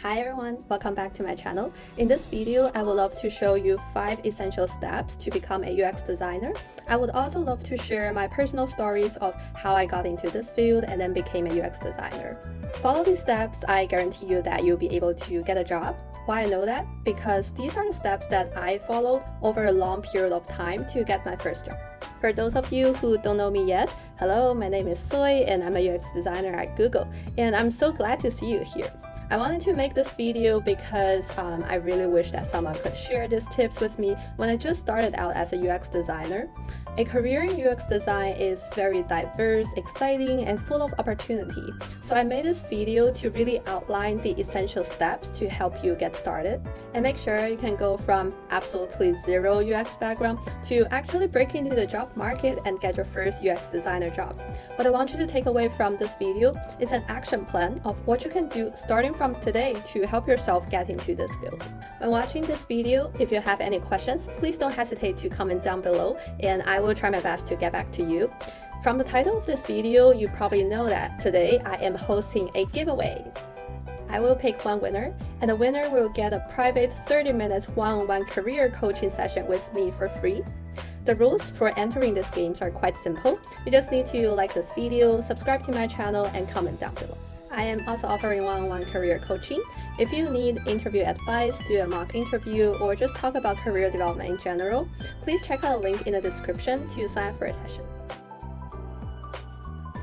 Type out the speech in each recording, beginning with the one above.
Hi everyone, welcome back to my channel. In this video, I would love to show you 5 essential steps to become a UX designer. I would also love to share my personal stories of how I got into this field and then became a UX designer. Follow these steps, I guarantee you that you'll be able to get a job. Why I know that? Because these are the steps that I followed over a long period of time to get my first job. For those of you who don't know me yet, hello, my name is Soy and I'm a UX designer at Google, and I'm so glad to see you here. I wanted to make this video because I really wish that someone could share these tips with me when I just started out as a UX designer. A career in UX design is very diverse, exciting, and full of opportunity. So I made this video to really outline the essential steps to help you get started and make sure you can go from absolutely zero UX background to actually break into the job market and get your first UX designer job. What I want you to take away from this video is an action plan of what you can do starting from today to help yourself get into this field. When watching this video, if you have any questions, please don't hesitate to comment down below and I will try my best to get back to you. From the title of this video, you probably know that today I am hosting a giveaway. I will pick one winner, and the winner will get a private 30 minutes one-on-one career coaching session with me for free. The rules for entering these games are quite simple. You just need to like this video, subscribe to my channel, and comment down below. I am also offering one-on-one career coaching. If you need interview advice, do a mock interview, or just talk about career development in general, please check out the link in the description to sign up for a session.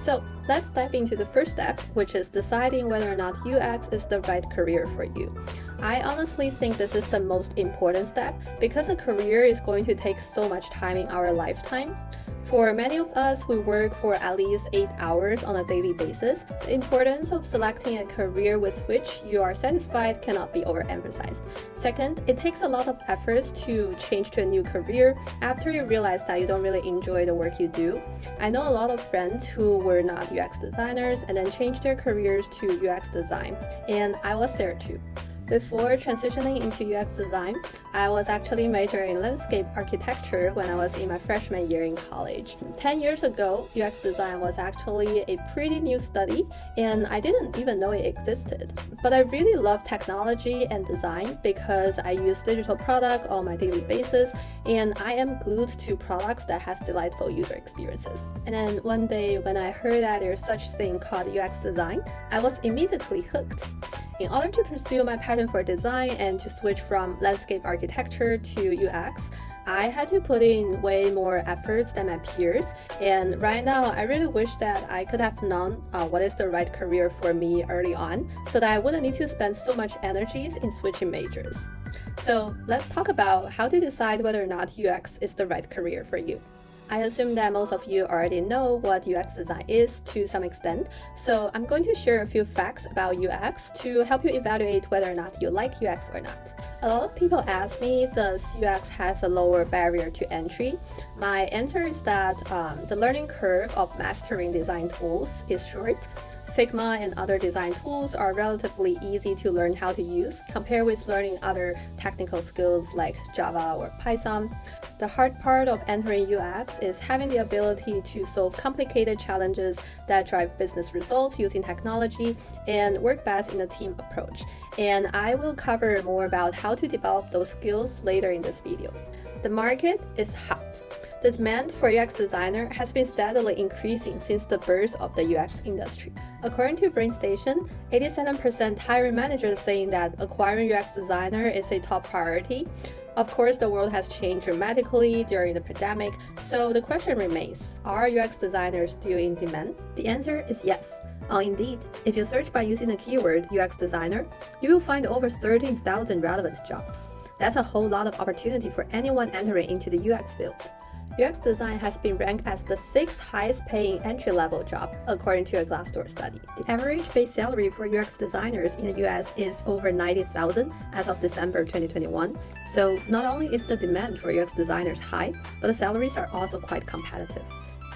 So let's dive into the first step, which is deciding whether or not UX is the right career for you. I honestly think this is the most important step because a career is going to take so much time in our lifetime. For many of us, we work for at least 8 hours on a daily basis. The importance of selecting a career with which you are satisfied cannot be overemphasized. Second, it takes a lot of efforts to change to a new career after you realize that you don't really enjoy the work you do. I know a lot of friends who were not UX designers and then changed their careers to UX design, and I was there too. Before transitioning into UX design, I was actually majoring in landscape architecture when I was in my freshman year in college. 10 years ago, UX design was actually a pretty new study, and I didn't even know it existed. But I really love technology and design because I use digital product on my daily basis, and I am glued to products that has delightful user experiences. And then one day when I heard that there's such thing called UX design, I was immediately hooked. In order to pursue my passion for design and to switch from landscape architecture to UX, I had to put in way more efforts than my peers, and right now I really wish that I could have known what is the right career for me early on so that I wouldn't need to spend so much energies in switching majors. So let's talk about how to decide whether or not UX is the right career for you. I assume that most of you already know what UX design is to some extent, so I'm going to share a few facts about UX to help you evaluate whether or not you like UX or not. A lot of people ask me, does UX have a lower barrier to entry? My answer is that the learning curve of mastering design tools is short. Figma and other design tools are relatively easy to learn how to use compared with learning other technical skills like Java or Python. The hard part of entering UX is having the ability to solve complicated challenges that drive business results using technology and work best in a team approach. And I will cover more about how to develop those skills later in this video. The market is hot. The demand for UX designer has been steadily increasing since the birth of the UX industry. According to BrainStation, 87% hiring managers saying that acquiring UX designer is a top priority. Of course, the world has changed dramatically during the pandemic, so the question remains, are UX designers still in demand? The answer is yes. On Indeed, if you search by using the keyword UX designer, you will find over 13,000 relevant jobs. That's a whole lot of opportunity for anyone entering into the UX field. UX design has been ranked as the 6th highest paying entry-level job, according to a Glassdoor study. The average base salary for UX designers in the US is over $90,000 as of December 2021. So not only is the demand for UX designers high, but the salaries are also quite competitive.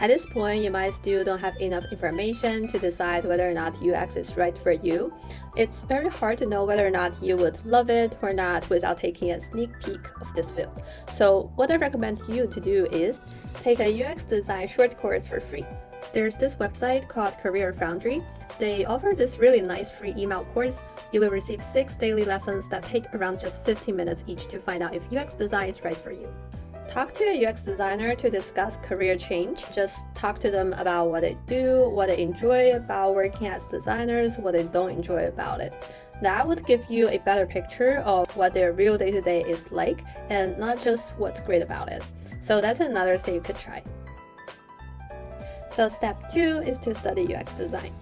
At this point, you might still don't have enough information to decide whether or not UX is right for you. It's very hard to know whether or not you would love it or not without taking a sneak peek of this field. So what I recommend you to do is take a UX design short course for free. There's this website called Career Foundry. They offer this really nice free email course You will receive 6 daily lessons that take around just 15 minutes each to find out if UX design is right for you. Talk to a UX designer to discuss career change. Just talk to them about what they do, what they enjoy about working as designers, what they don't enjoy about it. That would give you a better picture of what their real day-to-day is like and not just what's great about it. So that's another thing you could try. So step 2 is to study UX design.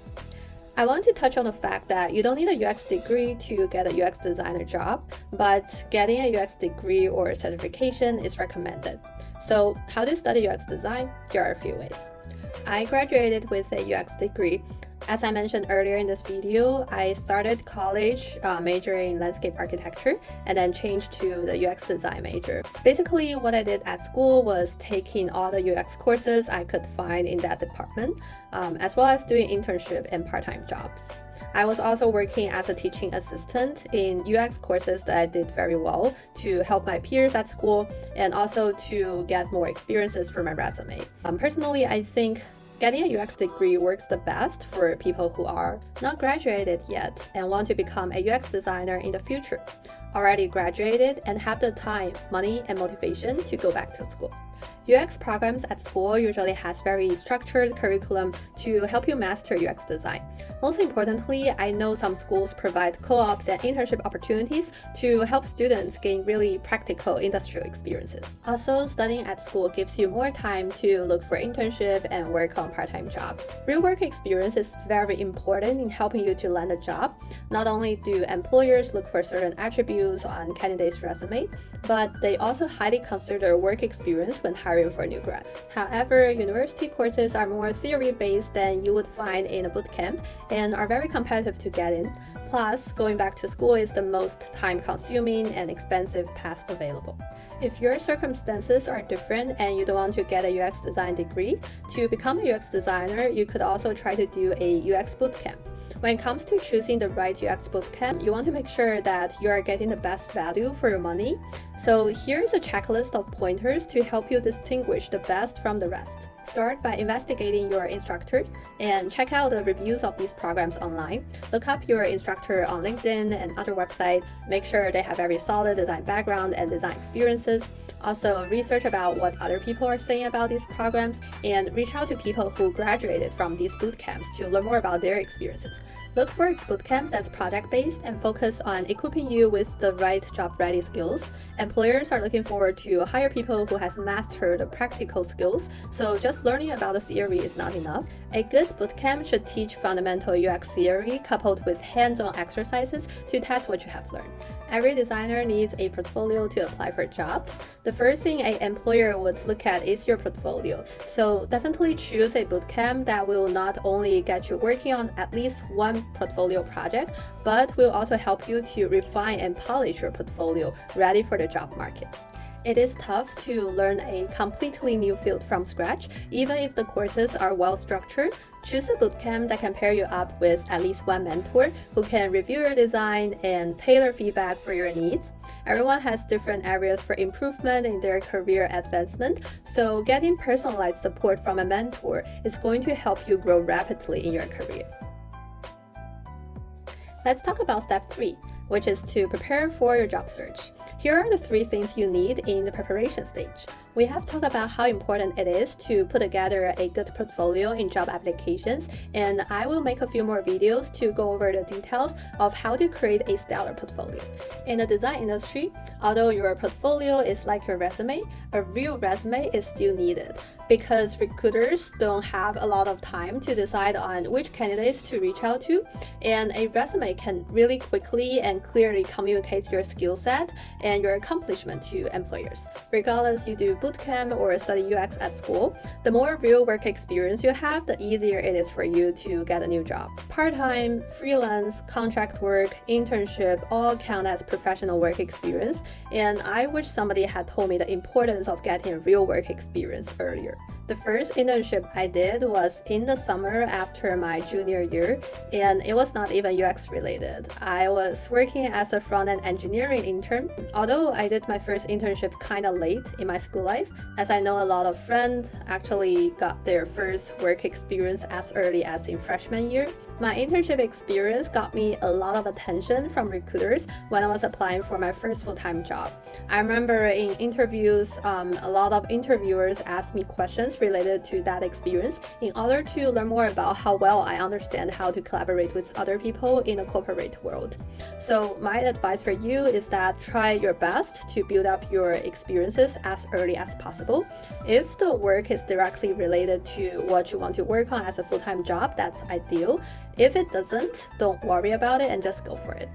I want to touch on the fact that you don't need a UX degree to get a UX designer job, but getting a UX degree or certification is recommended. So how to study UX design? Here are a few ways. I graduated with a UX degree. As I mentioned earlier in this video, I started college majoring in landscape architecture and then changed to the UX design major. Basically, what I did at school was taking all the UX courses I could find in that department, as well as doing internship and part-time jobs. I was also working as a teaching assistant in UX courses that I did very well to help my peers at school and also to get more experiences for my resume. Personally, I think getting a UX degree works the best for people who are not graduated yet and want to become a UX designer in the future, already graduated and have the time, money, and motivation to go back to school. UX programs at school usually has very structured curriculum to help you master UX design. Most importantly, I know some schools provide co-ops and internship opportunities to help students gain really practical industrial experiences. Also, studying at school gives you more time to look for internship and work on part-time job. Real work experience is very important in helping you to land a job. Not only do employers look for certain attributes on candidates' resume, but they also highly consider work experience when hiring for a new grad. However, university courses are more theory-based than you would find in a bootcamp and are very competitive to get in. Plus, going back to school is the most time-consuming and expensive path available. If your circumstances are different and you don't want to get a UX design degree, to become a UX designer, you could also try to do a UX bootcamp. When it comes to choosing the right UX bootcamp, you want to make sure that you are getting the best value for your money. So here's a checklist of pointers to help you distinguish the best from the rest. Start by investigating your instructor and check out the reviews of these programs online. Look up your instructor on LinkedIn and other websites. Make sure they have very solid design background and design experiences. Also, research about what other people are saying about these programs and reach out to people who graduated from these boot camps to learn more about their experiences. Look for a bootcamp that's project-based and focus on equipping you with the right job-ready skills. Employers are looking forward to hire people who has mastered the practical skills, so just learning about the theory is not enough. A good bootcamp should teach fundamental UX theory coupled with hands-on exercises to test what you have learned. Every designer needs a portfolio to apply for jobs. The first thing an employer would look at is your portfolio. So definitely choose a bootcamp that will not only get you working on at least one portfolio project, but will also help you to refine and polish your portfolio ready for the job market. It is tough to learn a completely new field from scratch, even if the courses are well structured. Choose a bootcamp that can pair you up with at least one mentor who can review your design and tailor feedback for your needs. Everyone has different areas for improvement in their career advancement, so getting personalized support from a mentor is going to help you grow rapidly in your career. Let's talk about step 3, which is to prepare for your job search. Here are the 3 things you need in the preparation stage. We have talked about how important it is to put together a good portfolio in job applications, and I will make a few more videos to go over the details of how to create a stellar portfolio. In the design industry, although your portfolio is like your resume, a real resume is still needed because recruiters don't have a lot of time to decide on which candidates to reach out to, and a resume can really quickly and clearly communicate your skill set and your accomplishment to employers. Regardless you do bootcamp or study UX at school, the more real work experience you have, the easier it is for you to get a new job. Part-time, freelance, contract work, internship all count as professional work experience, and I wish somebody had told me the importance of getting real work experience earlier. The first internship I did was in the summer after my junior year, and it was not even UX related. I was working as a front-end engineering intern. Although I did my first internship kind of late in my school life, as I know a lot of friends actually got their first work experience as early as in freshman year. My internship experience got me a lot of attention from recruiters when I was applying for my first full-time job. I remember in interviews, a lot of interviewers asked me questions related to that experience in order to learn more about how well I understand how to collaborate with other people in a corporate world. So my advice for you is that try your best to build up your experiences as early as possible. If the work is directly related to what you want to work on as a full-time job, that's ideal. If it doesn't, don't worry about it and just go for it.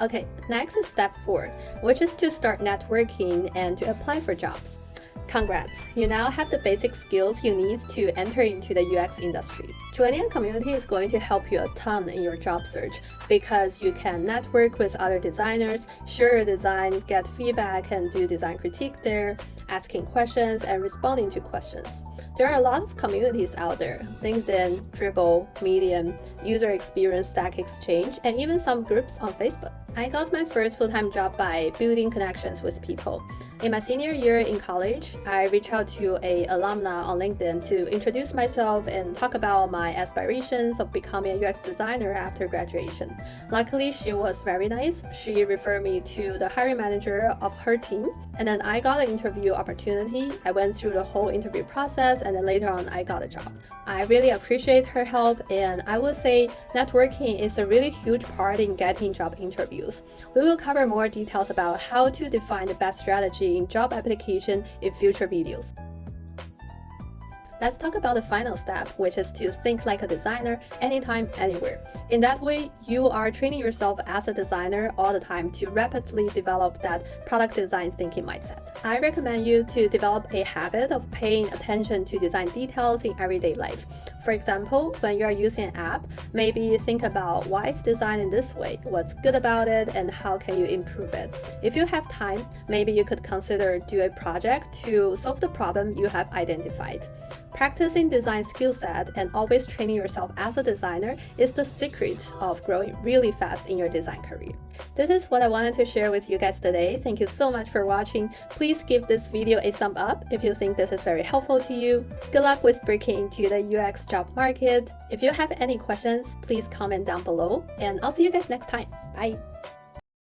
Okay, next is step 4, which is to start networking and to apply for jobs. Congrats! You now have the basic skills you need to enter into the UX industry. Joining a community is going to help you a ton in your job search because you can network with other designers, share your design, get feedback, and do design critique there, asking questions and responding to questions. There are a lot of communities out there: LinkedIn, Dribbble, Medium, User Experience Stack Exchange, and even some groups on Facebook. I got my first full-time job by building connections with people. In my senior year in college, I reached out to an alumna on LinkedIn to introduce myself and talk about my aspirations of becoming a UX designer after graduation. Luckily, she was very nice. She referred me to the hiring manager of her team, and then I got an interview opportunity. I went through the whole interview process, and then later on, I got a job. I really appreciate her help, and I would say networking is a really huge part in getting job interviews. We will cover more details about how to define the best strategy in job application in future videos. Let's talk about the final step, which is to think like a designer anytime, anywhere. In that way, you are training yourself as a designer all the time to rapidly develop that product design thinking mindset. I recommend you to develop a habit of paying attention to design details in everyday life. For example, when you are using an app, maybe think about why it's designed in this way, what's good about it, and how can you improve it. If you have time, maybe you could consider do a project to solve the problem you have identified. Practicing design skill set and always training yourself as a designer is the secret of growing really fast in your design career. This is what I wanted to share with you guys today. Thank you so much for watching. Please give this video a thumb up if you think this is very helpful to you. Good luck with breaking into the UX job market. If you have any questions, please comment down below, and I'll see you guys next time. Bye!